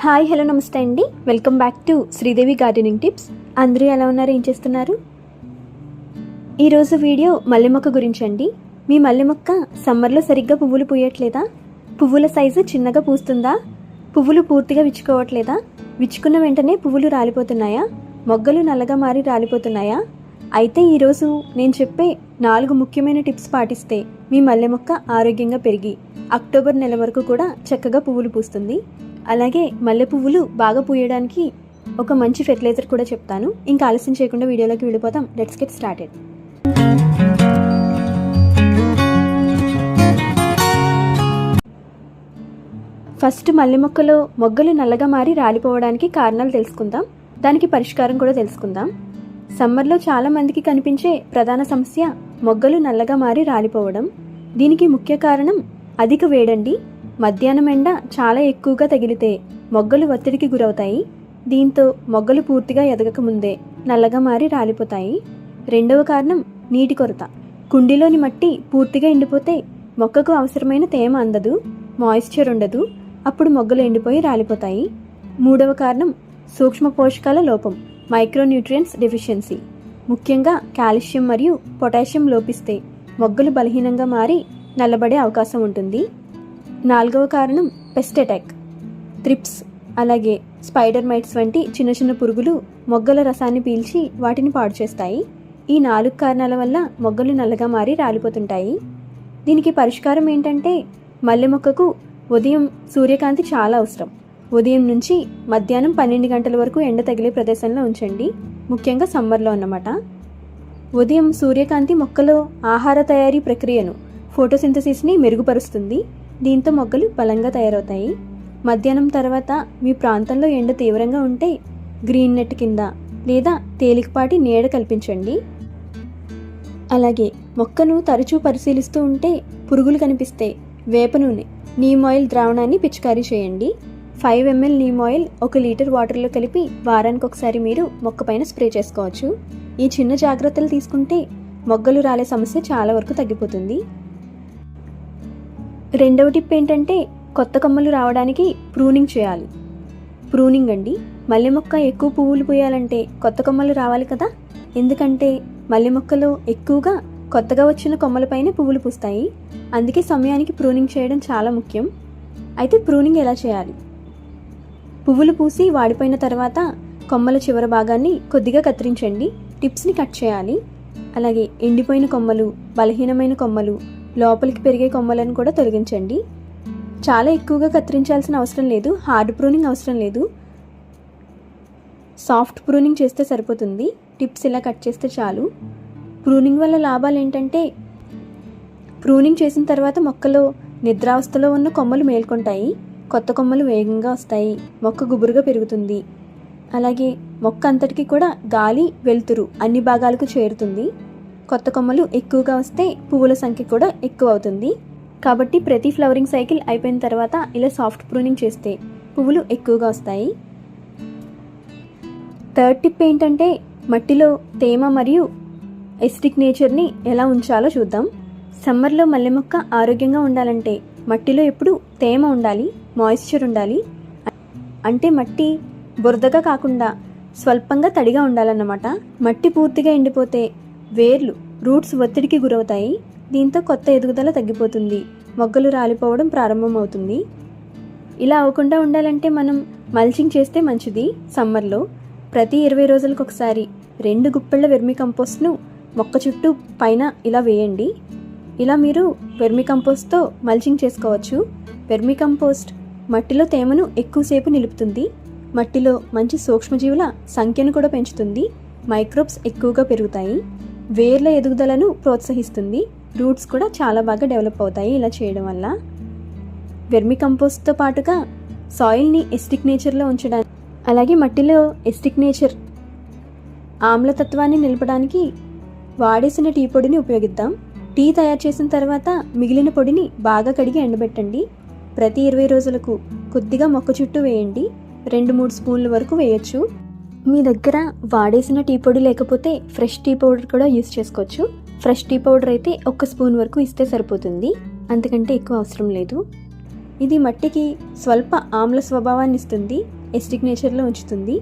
Hi hello నమస్తే అండి. Welcome back to Sridevi gardening tips. అందరూ ఎలా ఉన్నారు, ఏం చేస్తున్నారు? ఈరోజు వీడియో మల్లె మొక్క గురించి అండి. మీ మల్లె మొక్క సమ్మర్లో సరిగ్గా పువ్వులు పూయట్లేదా? పువ్వుల సైజు చిన్నగా పూస్తుందా? పువ్వులు పూర్తిగా విచ్చుకోవట్లేదా? విచ్చుకున్న వెంటనే పువ్వులు రాలిపోతున్నాయా? మొగ్గలు నల్లగా మారి రాలిపోతున్నాయా? అయితే ఈరోజు నేను చెప్పే 4 ముఖ్యమైన టిప్స్ పాటిస్తే మీ మల్లె మొక్క ఆరోగ్యంగా పెరిగి అక్టోబర్ నెల వరకు కూడా చక్కగా పువ్వులు పూస్తుంది. అలాగే మల్లె పువ్వులు బాగా పూయడానికి ఒక మంచి ఫెర్టిలైజర్ కూడా చెప్తాను. ఇంకా ఆలస్యం చేయకుండా వీడియోలోకి వెళ్ళిపోతాం. Let's get started. ఫస్ట్ మల్లె మొక్కలో మొగ్గలు నల్లగా మారి రాలిపోవడానికి కారణాలు తెలుసుకుందాం. దానికి పరిష్కారం కూడా తెలుసుకుందాం. సమ్మర్లో చాలా మందికి కనిపించే ప్రధాన సమస్య మొగ్గలు నల్లగా మారి రాలిపోవడం. దీనికి ముఖ్య కారణం అధిక వేడండి. మధ్యాహ్నం ఎండ చాలా ఎక్కువగా తగిలితే మొగ్గలు ఒత్తిడికి గురవుతాయి. దీంతో మొగ్గలు పూర్తిగా ఎదగకముందే నల్లగా మారి రాలిపోతాయి. రెండవ కారణం నీటి కొరత. కుండీలోని మట్టి పూర్తిగా ఎండిపోతే మొక్కకు అవసరమైన తేమ అందదు, మాయిశ్చర్ ఉండదు. అప్పుడు మొగ్గలు ఎండిపోయి రాలిపోతాయి. మూడవ కారణం సూక్ష్మ పోషకాల లోపం, మైక్రోన్యూట్రియంట్స్ డెఫిషియన్సీ. ముఖ్యంగా కాల్షియం మరియు పొటాషియం లోపిస్తే మొగ్గలు బలహీనంగా మారి నల్లబడే అవకాశం ఉంటుంది. నాలుగవ కారణం పెస్ట్ అటాక్. త్రిప్స్ అలాగే స్పైడర్ మైట్స్ వంటి చిన్న చిన్న పురుగులు మొగ్గల రసాన్ని పీల్చి వాటిని పాడు చేస్తాయి. ఈ 4 కారణాల వల్ల మొగ్గలు నల్లగా మారి రాలిపోతుంటాయి. దీనికి పరిష్కారం ఏంటంటే మల్లె మొక్కకు ఉదయం సూర్యకాంతి చాలా అవసరం. ఉదయం నుంచి మధ్యాహ్నం 12 గంటల వరకు ఎండ తగిలే ప్రదేశంలో ఉంచండి. ముఖ్యంగా సమ్మర్లో అన్నమాట. ఉదయం సూర్యకాంతి మొక్కలో ఆహార తయారీ ప్రక్రియను, ఫోటోసింథసిస్ని మెరుగుపరుస్తుంది. దీంతో మొగ్గలు బలంగా తయారవుతాయి. మధ్యాహ్నం తర్వాత మీ ప్రాంతంలో ఎండ తీవ్రంగా ఉంటే గ్రీన్ నెట్ కింద లేదా తేలికపాటి నీడ కల్పించండి. అలాగే మొక్కను తరచూ పరిశీలిస్తూ ఉంటే పురుగులు కనిపిస్తే వేప నూనె, నీమ్ ఆయిల్ ద్రావణాన్ని పిచికారీ చేయండి. 5 ml నీమ్ ఆయిల్ 1 లీటర్ వాటర్లో కలిపి వారానికి ఒకసారి మీరు మొక్క పైన స్ప్రే చేసుకోవచ్చు. ఈ చిన్న జాగ్రత్తలు తీసుకుంటే మొగ్గలు రాలే సమస్య చాలా వరకు తగ్గిపోతుంది. రెండవ టిప్ ఏంటంటే కొత్త కొమ్మలు రావడానికి ప్రూనింగ్ చేయాలి. ప్రూనింగ్ అండి. మల్లె మొక్క ఎక్కువ పువ్వులు పూయాలంటే కొత్త కొమ్మలు రావాలి కదా. ఎందుకంటే మల్లె మొక్కలో ఎక్కువగా కొత్తగా వచ్చిన కొమ్మలపైనే పువ్వులు పూస్తాయి. అందుకే సమయానికి ప్రూనింగ్ చేయడం చాలా ముఖ్యం. అయితే ప్రూనింగ్ ఎలా చేయాలి? పువ్వులు పూసి వాడిపోయిన తర్వాత కొమ్మల చివరి భాగాన్ని కొద్దిగా కత్తిరించండి. టిప్స్ని కట్ చేయాలి. అలాగే ఎండిపోయిన కొమ్మలు, బలహీనమైన కొమ్మలు, లోపలికి పెరిగే కొమ్మలను కూడా తొలగించండి. చాలా ఎక్కువగా కత్తిరించాల్సిన అవసరం లేదు. హార్డ్ ప్రూనింగ్ అవసరం లేదు. సాఫ్ట్ ప్రూనింగ్ చేస్తే సరిపోతుంది. టిప్స్ ఇలా కట్ చేస్తే చాలు. ప్రూనింగ్ వల్ల లాభాలు ఏంటంటే ప్రూనింగ్ చేసిన తర్వాత మొక్కలో నిద్రావస్థలో ఉన్న కొమ్మలు మేల్కొంటాయి. కొత్త కొమ్మలు వేగంగా వస్తాయి. మొక్క గుబురుగా పెరుగుతుంది. అలాగే మొక్క అంతటికి కూడా గాలి, వెలుతురు అన్ని భాగాలకు చేరుతుంది. కొత్త కొమ్మలు ఎక్కువగా వస్తే పువ్వుల సంఖ్య కూడా ఎక్కువ అవుతుంది. కాబట్టి ప్రతి ఫ్లవరింగ్ సైకిల్ అయిపోయిన తర్వాత ఇలా సాఫ్ట్ ప్రూనింగ్ చేస్తే పువ్వులు ఎక్కువగా వస్తాయి. థర్డ్ టిప్ ఏంటంటే మట్టిలో తేమ మరియు ఎసిడిక్ నేచర్ని ఎలా ఉంచాలో చూద్దాం. సమ్మర్లో మల్లె మొక్క ఆరోగ్యంగా ఉండాలంటే మట్టిలో ఎప్పుడు తేమ ఉండాలి, మాయిశ్చర్ ఉండాలి. అంటే మట్టి బురదగా కాకుండా స్వల్పంగా తడిగా ఉండాలన్నమాట. మట్టి పూర్తిగా ఎండిపోతే వేర్లు, రూట్స్ ఒత్తిడికి గురవుతాయి. దీంతో కొత్త ఎదుగుదల తగ్గిపోతుంది. మొగ్గలు రాలిపోవడం ప్రారంభమవుతుంది. ఇలా అవ్వకుండా ఉండాలంటే మనం మల్చింగ్ చేస్తే మంచిది. సమ్మర్లో ప్రతి 20 రోజులకు ఒకసారి 2 గుప్పెళ్ల వెర్మి కంపోస్ట్ను మొక్క చుట్టూ పైన ఇలా వేయండి. ఇలా మీరు వెర్మి కంపోస్ట్తో మల్చింగ్ చేసుకోవచ్చు. వెర్మి కంపోస్ట్ మట్టిలో తేమను ఎక్కువసేపు నిలుపుతుంది. మట్టిలో మంచి సూక్ష్మజీవుల సంఖ్యను కూడా పెంచుతుంది. మైక్రోబ్స్ ఎక్కువగా పెరుగుతాయి. వేర్ల ఎదుగుదలను ప్రోత్సహిస్తుంది. రూట్స్ కూడా చాలా బాగా డెవలప్ అవుతాయి ఇలా చేయడం వల్ల. వెర్మి కంపోస్ట్తో పాటుగా సాయిల్ని ఎసిడిక్ నేచర్లో ఉంచడానికి, అలాగే మట్టిలో ఎసిడిక్ నేచర్ ఆమ్లతత్వాన్ని నిలపడానికి వాడేసిన టీ పొడిని ఉపయోగిద్దాం. టీ తయారు చేసిన తర్వాత మిగిలిన పొడిని బాగా కడిగి ఎండబెట్టండి. ప్రతి 20 రోజులకు కొద్దిగా మొక్క చుట్టూ వేయండి. 2-3 స్పూన్ల వరకు వేయచ్చు. మీ దగ్గర వాడేసిన టీ పొడి లేకపోతే ఫ్రెష్ టీ పౌడర్ కూడా యూస్ చేసుకోవచ్చు. ఫ్రెష్ టీ పౌడర్ అయితే 1 స్పూన్ వరకు ఇస్తే సరిపోతుంది. అంతకంటే ఎక్కువ అవసరం లేదు. ఇది మట్టికి స్వల్ప ఆమ్ల స్వభావాన్ని ఇస్తుంది, ఎసిడిక్ నేచర్లో ఉంచుతుంది.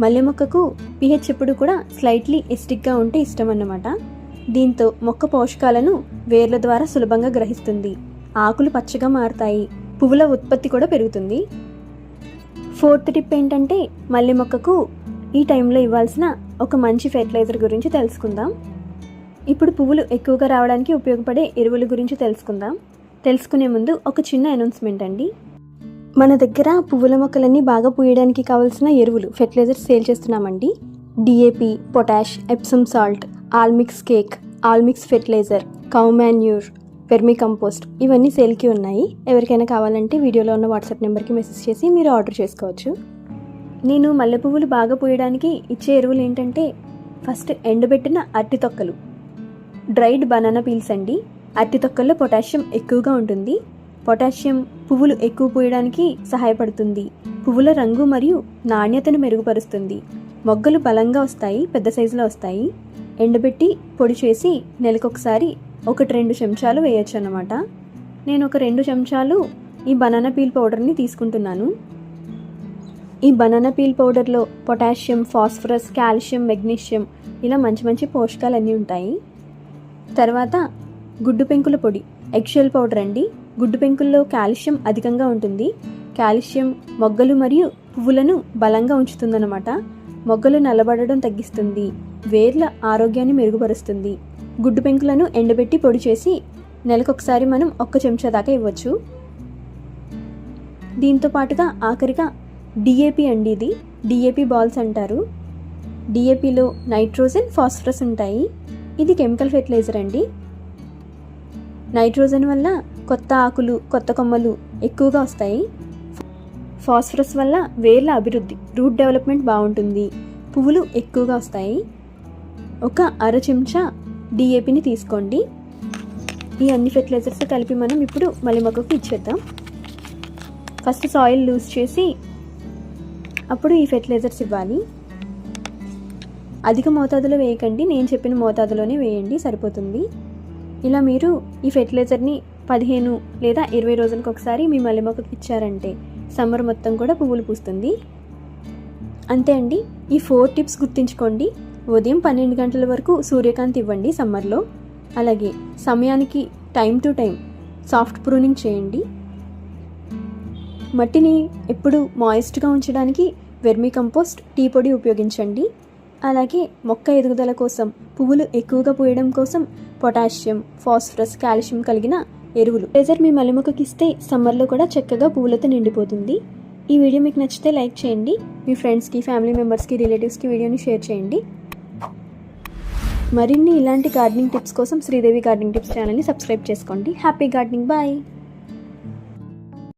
మల్లె మొక్కకు pH ఎప్పుడు కూడా స్లైట్లీ ఎసిడిక్గా ఉంటే ఇష్టం అన్నమాట. దీంతో మొక్క పోషకాలను వేర్ల ద్వారా సులభంగా గ్రహిస్తుంది. ఆకులు పచ్చగా మారుతాయి, పువ్వుల ఉత్పత్తి కూడా పెరుగుతుంది. 4th టిప్ ఏంటంటే మల్లె మొక్కకు ఈ టైంలో ఇవ్వాల్సిన ఒక మంచి ఫెర్టిలైజర్ గురించి తెలుసుకుందాం. ఇప్పుడు పువ్వులు ఎక్కువగా రావడానికి ఉపయోగపడే ఎరువుల గురించి తెలుసుకునే ముందు ఒక చిన్న అనౌన్స్మెంట్ అండి. మన దగ్గర పువ్వుల మొక్కలన్నీ బాగా పూయడానికి కావాల్సిన ఎరువులు ఫెర్టిలైజర్స్ సేల్ చేస్తున్నామండి. DAP, potash, Epsom salt, all mix cake, all mix fertiliser, cow manure, vermicompost ఇవన్నీ సేల్కి ఉన్నాయి. ఎవరికైనా కావాలంటే వీడియోలో ఉన్న వాట్సాప్ నెంబర్కి మెసేజ్ చేసి మీరు ఆర్డర్ చేసుకోవచ్చు. నేను మల్లె పువ్వులు బాగా పూయడానికి ఇచ్చే ఎరువులు ఏంటంటే ఫస్ట్ ఎండబెట్టిన అరటి తొక్కలు, డ్రైడ్ బనానా పీల్స్ అండి. అరటి తొక్కల్లో పొటాషియం ఎక్కువగా ఉంటుంది. పొటాషియం పువ్వులు ఎక్కువ పూయడానికి సహాయపడుతుంది. పువ్వుల రంగు మరియు నాణ్యతను మెరుగుపరుస్తుంది. మొగ్గలు బలంగా వస్తాయి, పెద్ద సైజులో వస్తాయి. ఎండబెట్టి పొడి చేసి నెలకొకసారి 1-2 చెంచాలు వేయచ్చు అన్నమాట. నేను ఒక 2 చెంచాలు ఈ బనానా పీల్ పౌడర్ని తీసుకుంటున్నాను. ఈ బనానా పీల్ పౌడర్లో పొటాషియం, ఫాస్ఫరస్, కాల్షియం, మెగ్నీషియం ఇలా మంచి పోషకాలు అన్నీ ఉంటాయి. తర్వాత గుడ్డు పెంకుల పొడి, ఎగ్షెల్ పౌడర్ అండి. గుడ్డు పెంకుల్లో కాల్షియం అధికంగా ఉంటుంది. కాల్షియం మొగ్గలు మరియు పువ్వులను బలంగా ఉంచుతుందన్నమాట. మొగ్గలు నల్లబడడం తగ్గిస్తుంది, వేర్ల ఆరోగ్యాన్ని మెరుగుపరుస్తుంది. గుడ్డు పెంకులను ఎండబెట్టి పొడి చేసి నెలకొకసారి మనం 1 చెంచా దాకా ఇవ్వచ్చు. దీంతో పాటుగా ఆఖరిగా DAP అండి. ఇది DAP బాల్స్ అంటారు. DAPలో నైట్రోజన్, ఫాస్ఫరస్ ఉంటాయి. ఇది కెమికల్ ఫెర్టిలైజర్ అండి. నైట్రోజన్ వల్ల కొత్త ఆకులు, కొత్త కొమ్మలు ఎక్కువగా వస్తాయి. ఫాస్ఫరస్ వల్ల వేర్ల అభివృద్ధి, రూట్ డెవలప్మెంట్ బాగుంటుంది. పువ్వులు ఎక్కువగా వస్తాయి. 1/2 చెంచా DAPని తీసుకోండి. ఈ అన్ని ఫెర్టిలైజర్స్ కలిపి మనం ఇప్పుడు మల్లె మొక్కకు ఇచ్చేద్దాం. ఫస్ట్ సాయిల్ లూజ్ చేసి అప్పుడు ఈ ఫెర్టిలైజర్స్ ఇవ్వాలి. అధిక మోతాదులో వేయకండి, నేను చెప్పిన మోతాదులోనే వేయండి, సరిపోతుంది. ఇలా మీరు ఈ ఫెర్టిలైజర్ని 15 లేదా 20 రోజులకు ఒకసారి మీ మల్లె మొక్కకు ఇచ్చారంటే సమ్మర్ మొత్తం కూడా పువ్వులు పూస్తుంది. అంతే అండి. ఈ 4 టిప్స్ గుర్తుంచుకోండి. ఉదయం 12 గంటల వరకు సూర్యకాంతి ఇవ్వండి సమ్మర్లో. అలాగే సమయానికి time to time soft pruning చేయండి. మట్టిని ఎప్పుడు మాయిస్ట్గా ఉంచడానికి వెర్మీ కంపోస్ట్, టీ పొడి ఉపయోగించండి. అలాగే మొక్క ఎదుగుదల కోసం, పువ్వులు ఎక్కువగా పూయడం కోసం పొటాషియం, ఫాస్ఫరస్, కాల్షియం కలిగిన ఎరువులు ఫెర్టిలైజర్ మీ మల్లె మొక్కకి ఇస్తే సమ్మర్లో కూడా చక్కగా పువ్వులతో నిండిపోతుంది. ఈ వీడియో మీకు నచ్చితే లైక్ చేయండి. మీ ఫ్రెండ్స్కి, ఫ్యామిలీ మెంబర్స్కి, రిలేటివ్స్కి వీడియోని షేర్ చేయండి. మరిన్ని ఇలాంటి గార్డెనింగ్ టిప్స్ కోసం శ్రీదేవి గార్డెనింగ్ టిప్స్ ఛానల్ని సబ్స్క్రైబ్ చేసుకోండి. Happy gardening, bye.